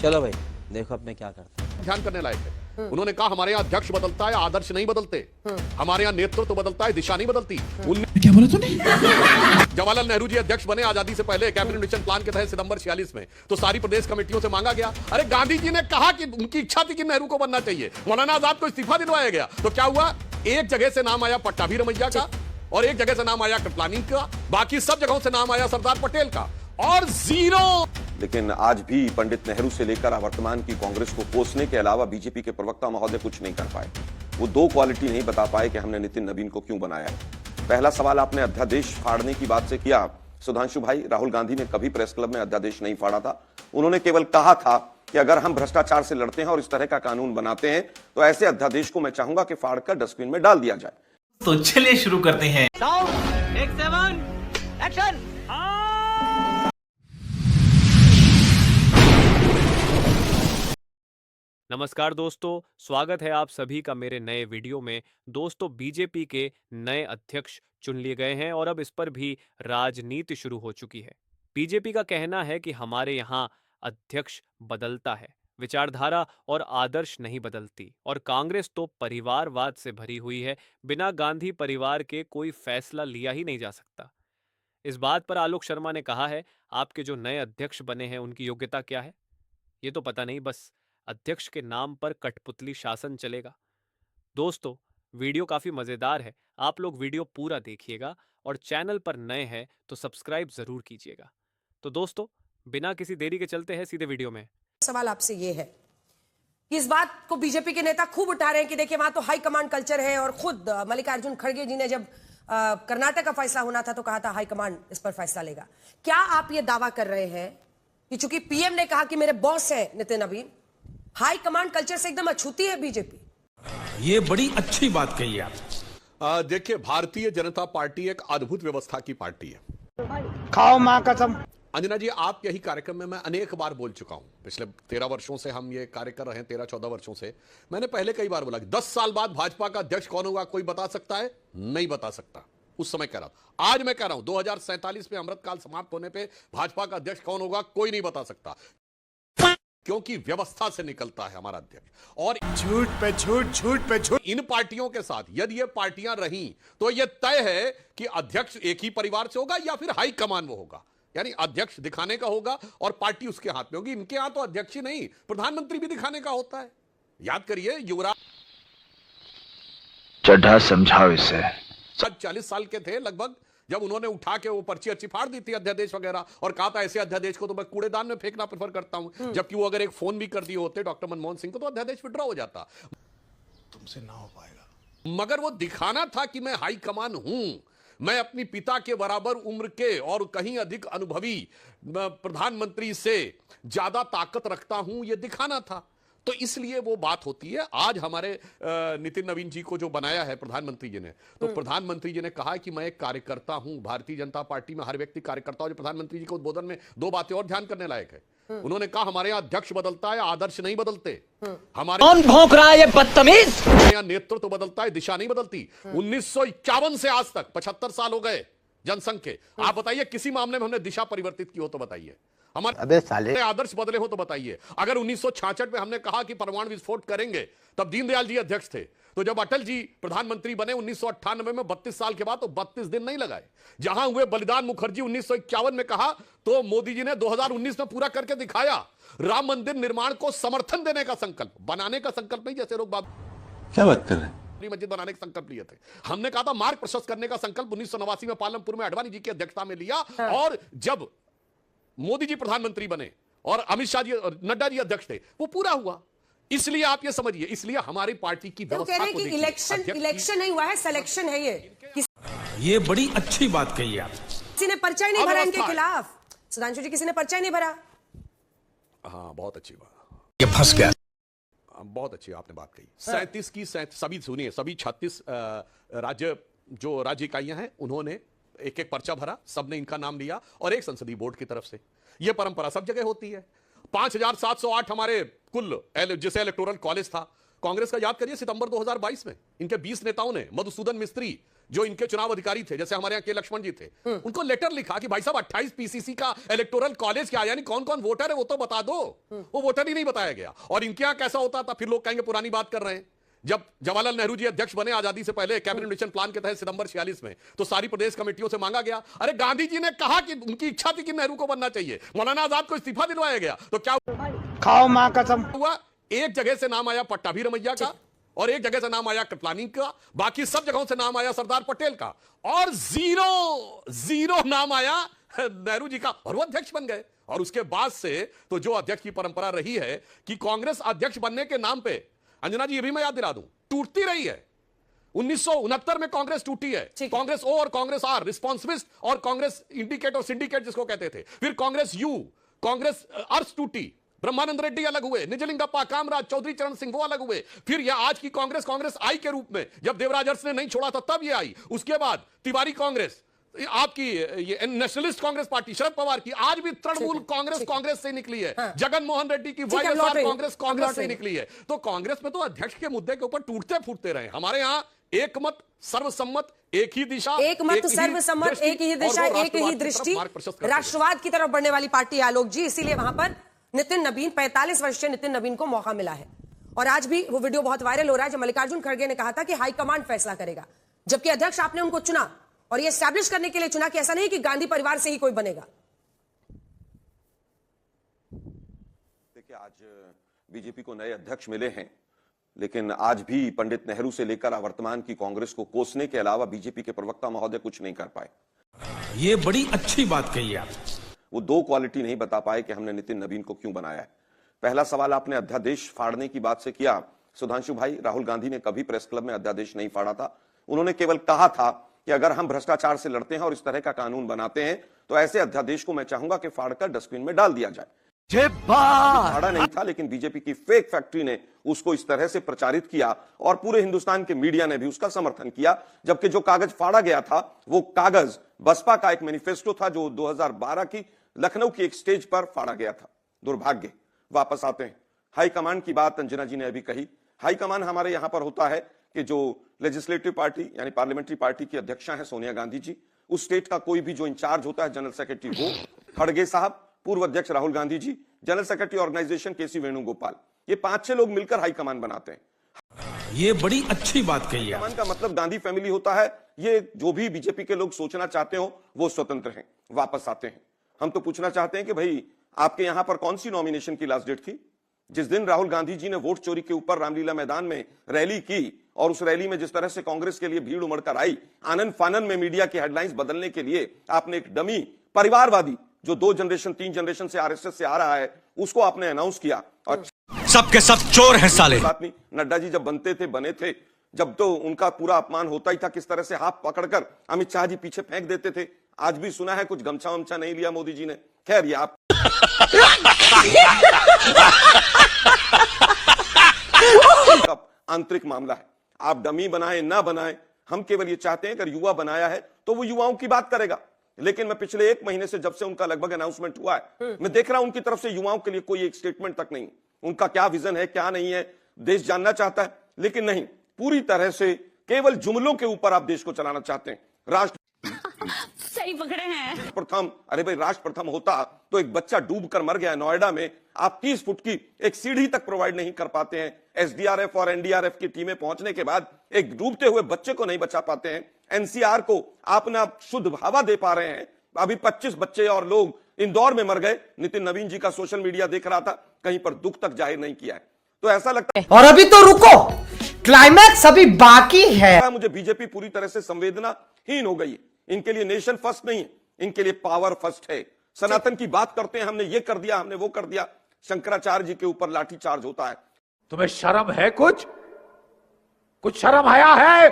चलो भाई देखो अब मैं क्या करता हूँ। ध्यान करने लायक है। उन्होंने कहा हमारे यहाँ अध्यक्ष बदलता है, आदर्श नहीं बदलते। हमारे यहाँ नेतृत्व बदलता है, दिशा नहीं बदलती। क्या बोला तूने? जवाहरलाल नेहरू जी अध्यक्ष बने आजादी से पहले कैबिनेट मिशन प्लान के तहत सितंबर 46 में, तो सारी प्रदेश कमेटियों से मांगा गया। अरे गांधी जी ने कहा कि उनकी इच्छा थी कि नेहरू को बनना चाहिए, मौलाना आजाद को इस्तीफा दिलवाया गया। तो क्या हुआ, एक जगह से नाम आया पट्टाभी रमैया का और एक जगह से नाम आया कृपलानी का, बाकी सब जगहों से नाम आया सरदार पटेल का, और जीरो। लेकिन आज भी पंडित नेहरू से लेकर वर्तमान की कांग्रेस को कोसने के अलावा बीजेपी के प्रवक्ता महोदय कुछ नहीं कर पाए। वो दो क्वालिटी नहीं बता पाए कि हमने नितिन नवीन को क्यों बनाया है। पहला सवाल आपने अध्यादेश फाड़ने की बात से किया। सुधांशु भाई, राहुल गांधी ने कभी प्रेस क्लब में अध्यादेश नहीं फाड़ा था। उन्होंने केवल कहा था कि अगर हम भ्रष्टाचार से लड़ते हैं और इस तरह का कानून बनाते हैं तो ऐसे अध्यादेश को मैं चाहूंगा कि फाड़कर डस्टबिन में डाल दिया जाए। तो चलिए शुरू करते हैं। एक्शन। नमस्कार दोस्तों, स्वागत है आप सभी का मेरे नए वीडियो में। दोस्तों, बीजेपी के नए अध्यक्ष चुन लिए गए हैं और अब इस पर भी राजनीति शुरू हो चुकी है। बीजेपी का कहना है कि हमारे यहाँ अध्यक्ष बदलता है, विचारधारा और आदर्श नहीं बदलती, और कांग्रेस तो परिवारवाद से भरी हुई है। बिना गांधी परिवार के कोई फैसला लिया ही नहीं जा सकता। इस बात पर आलोक शर्मा ने कहा है, आपके जो नए अध्यक्ष बने हैं उनकी योग्यता क्या है ये तो पता नहीं, बस अध्यक्ष के नाम पर कठपुतली शासन चलेगा। दोस्तों, वीडियो काफी मजेदार है, आप लोग वीडियो पूरा देखिएगा और चैनल पर नए हैं तो सब्सक्राइब जरूर कीजिएगा। तो दोस्तों, बिना किसी देरी के चलते हैं सीधे वीडियो में। सवाल आपसे ये है कि इस बात को बीजेपी के नेता खूब उठा रहे हैं कि देखिए वहां तो हाई कमांड कल्चर है, और खुद मल्लिकार्जुन खड़गे जी ने जब कर्नाटक का फैसला होना था तो कहा था हाई कमांड इस पर फैसला लेगा। क्या आप ये दावा कर रहे हैं कि चूंकि पीएम ने कहा कि मेरे बॉस हैं नितिन नवीन, हाई कमांड कल्चर से एकदम अछूती है बीजेपी? ये बड़ी अच्छी बात कही आप। देखिए, भारतीय जनता पार्टी एक अद्भुत व्यवस्था की पार्टी है। खाओ मां कसम। अंजना जी, आप यही कार्यक्रम में मैं अनेक बार बोल चुका हूं। पिछले 13 वर्षों से हम ये कार्य कर रहे हैं, 13-14 वर्षों से। मैंने पहले कई बार बोला कि 10 साल बाद भाजपा का अध्यक्ष कौन होगा कोई बता सकता है? नहीं बता सकता। उस समय कह रहा था, आज मैं कह रहा हूं 2047 में अमृतकाल समाप्त होने पे भाजपा का अध्यक्ष कौन होगा कोई नहीं बता सकता, क्योंकि व्यवस्था से निकलता है हमारा अध्यक्ष। और झूठ पे झूठ, झूठ पे झूठ। इन पार्टियों के साथ यदि ये पार्टियां रहीं तो यह तय है कि अध्यक्ष एक ही परिवार से होगा या फिर हाई कमान वो होगा, यानी अध्यक्ष दिखाने का होगा और पार्टी उसके हाथ में होगी। इनके यहां तो अध्यक्ष ही नहीं, प्रधानमंत्री भी दिखाने का होता है। याद करिए, युवराज चड्ढा समझाओ इसे। 40 साल के थे लगभग जब उन्होंने उठा के वो पर्ची अर्ची फाड़ दी थी अध्यादेश वगैरह, और कहा था ऐसे अध्यादेश को तो मैं कूड़ेदान में फेंकना प्रेफर करता हूं। जबकि वो अगर एक फोन भी कर दिए होते डॉक्टर मनमोहन सिंह को तो अध्यादेश विड्रॉ हो जाता। तुमसे ना हो पाएगा। मगर वो दिखाना था कि मैं हाई कमान हूं, मैं अपनी पिता के बराबर उम्र के और कहीं अधिक अनुभवी प्रधानमंत्री से ज्यादा ताकत रखता हूं, यह दिखाना था। तो इसलिए वो बात होती है। आज हमारे नितिन नवीन जी को जो बनाया है प्रधानमंत्री जी ने, तो प्रधानमंत्री जी ने कहा कि मैं एक कार्यकर्ता हूं। भारतीय जनता पार्टी में हर व्यक्ति कार्यकर्ता हो। जो प्रधानमंत्री जी के उद्बोधन में 2 बातें और ध्यान करने लायक है। उन्होंने कहा हमारे यहाँ अध्यक्ष बदलता है, आदर्श नहीं बदलते। हमारे कौन भौंक रहा है ये बदतमीज? यहाँ नेतृत्व बदलता है, दिशा नहीं बदलती। 1951 से आज तक 75 साल हो गए जनसंघ के। आप बताइए किसी मामले में हमने दिशा परिवर्तित की हो तो बताइए। हमारे आदर्श बदले हो तो बताइए। अगर 1966 में हमने कहा कि परमाणु विस्फोट करेंगे, तब दीनदयाल जी अध्यक्ष थे। तो जब अटल जी प्रधानमंत्री बने 1998 में 32 साल के बाद, तो 32 दिन नहीं लगाए। जहां हुए बलिदान मुखर्जी 1951 में कहा, तो मोदी जी ने 2019 में पूरा करके दिखाया। राम मंदिर निर्माण को समर्थन देने का संकल्प, बनाने का संकल्प नहीं, जैसे लोग क्या बात कर रहे हैं? मस्जिद बनाने का संकल्प लिए थे। हमने कहा था मार्ग प्रशस्त करने का संकल्प 1989 में पालमपुर में अडवाणी जी की अध्यक्षता में लिया। और जब मोदी जी प्रधानमंत्री बने और अमित शाह जी और नड्डा जी अध्यक्ष थे, वो पूरा हुआ। इसलिए आप ये समझिए, इसलिए हमारी पार्टी की व्यवस्था को देखिए। इलेक्शन नहीं हुआ है, सिलेक्शन है ये बड़ी अच्छी बात कही आप। किसी ने पर्चा ही नहीं भरा इनके खिलाफ। सुधांशु जी, किसी ने पर्चा ही नहीं भरा। हाँ, बहुत अच्छी बात। ये फंस गया। बहुत अच्छी आपने बात कही। 37 की सभी सुनिए, सभी 36 राज्य जो राज्य इकाइयां हैं, उन्होंने एक एक पर्चा भरा, सबने इनका नाम लिया, और एक संसदीय बोर्ड की तरफ से। यह परंपरा सब जगह होती है। 5708 हमारे कुल जैसे इलेक्टोरल कॉलेज था कांग्रेस का। याद करिए, सितंबर 2022 में इनके 20 नेताओं ने, मधुसूदन मिस्त्री जो इनके चुनाव अधिकारी थे, जैसे हमारे यहाँ के लक्ष्मण जी थे, उनको लेटर लिखा कि भाई साहब 28 पीसीसी का इलेक्टोरल कॉलेज क्या, यानी कौन कौन वोटर है वो तो बता दो। वो वोटर ही नहीं बताया गया। और इनके यहाँ कैसा होता था, फिर लोग कहेंगे पुरानी बात कर रहे हैं, जब जवाहरलाल नेहरू जी अध्यक्ष बने आजादी से पहले कैबिनेट मिशन प्लान के तहत सितंबर 46 में, तो सारी प्रदेश कमेटियों से मांगा गया, अरे गांधी जी ने कहा कि उनकी इच्छा थी कि नेहरू को बनना चाहिए, मौलाना आजाद को इस्तीफा दिलवाया गया, तो क्या खाओ मां कसम हुआ? एक जगह से नाम आया पट्टाभी रमैया का और एक जगह से नाम आया कृपलानी का, बाकी सब जगहों से नाम आया सरदार पटेल का, और जीरो नाम आया नेहरू जी का, और वो अध्यक्ष बन गए। और उसके बाद से तो जो अध्यक्ष की परंपरा रही है कि कांग्रेस अध्यक्ष बनने के नाम पे, अंजना जी ये भी मैं याद दिला दूं, टूटती रही है। 1969 में कांग्रेस टूटी है, कांग्रेस ओ और कांग्रेस आर, रिस्पॉन्सिबिलिस्ट और कांग्रेस इंडिकेट और सिंडिकेट जिसको कहते थे। फिर कांग्रेस यू, कांग्रेस अर्थ टूटी, ब्रह्मानंद रेड्डी अलग हुए, निजलिंगप्पा, कामराज, चौधरी चरण सिंह वो अलग हुए। फिर यह आज की कांग्रेस, कांग्रेस आई के रूप में, जब देवराज अरस ने नहीं छोड़ा था तब ये आई। उसके बाद तिवारी कांग्रेस, आपकी ये नेशनलिस्ट कांग्रेस पार्टी शरद पवार की, आज भी तृणमूल कांग्रेस से निकली है। जगन मोहन रेड्डी की वाईएसआर कांग्रेस से निकली है। तो कांग्रेस में तो अध्यक्ष के मुद्दे के ऊपर टूटते फूटते रहे। हमारे यहाँ एक मत, सर्वसम्मत, एक ही दिशा, एक मत, सर्वसम्मत, एक ही दिशा, एक ही दृष्टि, राष्ट्रवाद की तरफ बढ़ने वाली पार्टी आलोक जी। इसीलिए वहां पर नितिन नबीन, 45 वर्षीय नितिन नबीन को मौका मिला है। और आज भी वो वीडियो बहुत वायरल हो रहा है जब मल्लिकार्जुन खड़गे ने कहा था कि हाईकमांड फैसला करेगा, जबकि अध्यक्ष आपने उनको चुना और ये एस्टैब्लिश करने के लिए चुना कि ऐसा नहीं कि गांधी परिवार से ही कोई बनेगा। देखिए, आज बीजेपी को नए अध्यक्ष मिले हैं, लेकिन आज भी पंडित नेहरू से लेकर वर्तमान की कांग्रेस को कोसने के अलावा बीजेपी के प्रवक्ता महोदय कुछ नहीं कर पाए। ये बड़ी अच्छी बात कही आप। वो दो क्वालिटी नहीं बता पाए कि हमने नितिन नबीन को क्यों बनाया है। पहला सवाल आपने अध्यादेश फाड़ने की बात से किया। सुधांशु भाई, राहुल गांधी ने कभी प्रेस क्लब में अध्यादेश नहीं फाड़ा था। उन्होंने केवल कहा था कि अगर हम भ्रष्टाचार से लड़ते हैं और इस तरह का कानून बनाते हैं तो ऐसे अध्यादेश को मैं चाहूंगा कि फाड़कर डस्टबिन में डाल दिया जाए। फाड़ा नहीं था, लेकिन बीजेपी की फेक फैक्ट्री ने उसको इस तरह से प्रचारित किया और पूरे हिंदुस्तान के मीडिया ने भी उसका समर्थन किया। जबकि जो कागज फाड़ा गया था वो कागज बसपा का एक मैनिफेस्टो था जो 2012 की लखनऊ की एक स्टेज पर फाड़ा गया था। दुर्भाग्य। वापस आते हैं, हाईकमान की बात अंजना जी ने अभी कही। हाईकमान हमारे यहां पर होता है कि जो लेजिस्लेटिव पार्टी यानी पार्लियामेंट्री पार्टी की अध्यक्षा है सोनिया गांधी जी, उस स्टेट का कोई भी जो इंचार्ज होता है, जनरल सेक्रेटरी वो खड़गे साहब, पूर्व अध्यक्ष Rahul Gandhi ji, general secretary organisation केसी वेणुगोपाल, ये 5-6 लोग मिलकर हाईकमान बनाते हैं। ये बड़ी अच्छी बात कही है। हाईकमान का मतलब गांधी फैमिली होता है। ये जो भी बीजेपी के लोग सोचना चाहते हो वो स्वतंत्र हैं। वापस आते हैं, हम तो पूछना चाहते हैं कि भाई आपके यहां पर कौन सी नॉमिनेशन की लास्ट डेट थी? जिस दिन राहुल गांधी जी ने वोट चोरी के ऊपर रामलीला मैदान में रैली की और उस रैली में जिस तरह से कांग्रेस के लिए भीड़ उमड़कर आई, आनंद फानन में मीडिया की हेडलाइंस बदलने के लिए आपने एक डमी परिवारवादी जो 2 जनरेशन 3 जनरेशन से आरएसएस से आ रहा है उसको आपने अनाउंस किया। और सबके सब चोर हैं साले। बात नहीं, नड्डा जी जब बने थे, जब तो उनका पूरा अपमान होता ही था, किस तरह से हाथ पकड़कर अमित शाह जी पीछे फेंक देते थे। आज भी सुना है कुछ गमछा वमछा नहीं लिया मोदी जी ने। खैर, ये आप आंतरिक मामला है। आप डमी बनाए ना बनाए, हम केवल ये चाहते हैं अगर युवा बनाया है तो वो युवाओं की बात करेगा। लेकिन मैं पिछले 1 महीने से जब से उनका लगभग अनाउंसमेंट हुआ है, मैं देख रहा हूं उनकी तरफ से युवाओं के लिए कोई एक स्टेटमेंट तक नहीं। उनका क्या विजन है क्या नहीं है देश जानना चाहता है, लेकिन नहीं, पूरी तरह से केवल जुमलों के ऊपर आप देश को चलाना चाहते हैं। राष्ट्र सही पकड़े हैं। प्रथम, अरे भाई राष्ट्र प्रथम होता तो एक बच्चा डूब कर मर गया नोएडा में, आप 30 फुट की एक सीढ़ी तक प्रोवाइड नहीं कर पाते हैं। एसडीआरएफ और एनडीआरएफ की टीमें पहुंचने के बाद एक डूबते हुए बच्चे को नहीं बचा पाते हैं। एनसीआर को आप ना शुद्ध हवा दे पा रहे हैं। अभी 25 बच्चे और लोग इंदौर में मर गए। नितिन नवीन जी का सोशल मीडिया देख रहा था, कहीं पर दुख तक जाहिर नहीं किया है। तो ऐसा लगता है, और अभी तो रुको, क्लाइमैक्स अभी बाकी है। मुझे बीजेपी पूरी तरह से संवेदनाहीन हो गई है। इनके लिए नेशन फर्स्ट नहीं है, इनके लिए पावर फर्स्ट है। सनातन की बात करते हैं, हमने ये कर दिया, हमने वो कर दिया। शंकराचार्य जी के ऊपर लाठी चार्ज होता है। तुम्हें शर्म है? कुछ शर्म आया है?